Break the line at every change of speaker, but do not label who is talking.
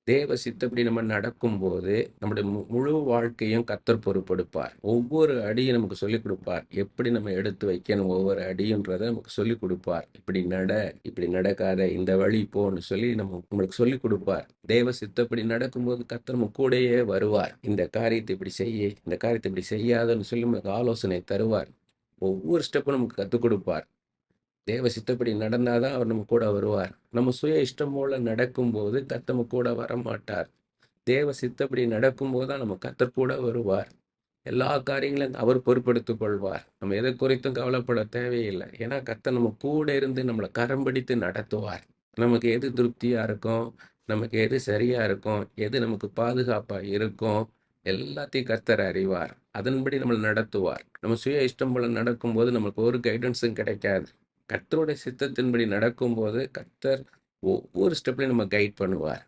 தேவ சித்தப்படி நம்ம நடக்கும்போது, நம்முடைய முழு வாழ்க்கையும் கர்த்தர் பொறுப்பெடுப்பார். ஒவ்வொரு அடியும் நமக்கு சொல்லிக் குடுப்பார். எப்படி நம்ம எடுத்து வைக்கணும் ஒவ்வொரு அடியுன்றத நமக்கு சொல்லிக் குடுப்பார். இப்படி நட, இப்படி நடக்காத, இந்த வழி போன்னு சொல்லி நம்மளுக்கு சொல்லிக் குடுப்பார். தேவ சித்தப்படி நடக்கும்போது கர்த்தர் நம்ம கூடயே வருவார். இந்த காரியத்தை இப்படி செய்யி, இந்த காரியத்தை இப்படி செய்யாதன்னு சொல்லி நமக்கு ஆலோசனை தருவார். ஒவ்வொரு ஸ்டெப்பும் நமக்கு கத்துக் குடுப்பார். தேவ சித்தப்படி நடந்தாதான் அவர் நம்ம கூட வருவார். நம்ம சுய இஷ்டம் போல நடக்கும்போது கர்த்தர் நம்ம கூட வரமாட்டார். தேவ சித்தப்படி நடக்கும்போது தான் நம்ம கர்த்தர் கூட வருவார். எல்லா காரியங்களையும் அவர் பொறுப்பெடுத்துக் கொள்வார். நம்ம எதை குறித்தும் கவலைப்பட தேவையில்லை. ஏன்னா கர்த்தர் நம்ம கூட இருந்து நம்மளை கரம் பிடித்து நடத்துவார். நமக்கு எது திருப்தியா இருக்கும், நமக்கு எது சரியா இருக்கும், எது நமக்கு பாதுகாப்பா இருக்கும், எல்லாத்தையும் கர்த்தர் அறிவார். அதன்படி நம்மளை நடத்துவார். நம்ம சுய இஷ்டம் போல நடக்கும்போது நமக்கு ஒரு கைடன்ஸும் கிடைக்காது. கர்த்தருடைய சித்தத்தின்படி நடக்கும்போது கர்த்தர் ஒவ்வொரு ஸ்டெப்லையும் நம்ம கைட் பண்ணுவார்.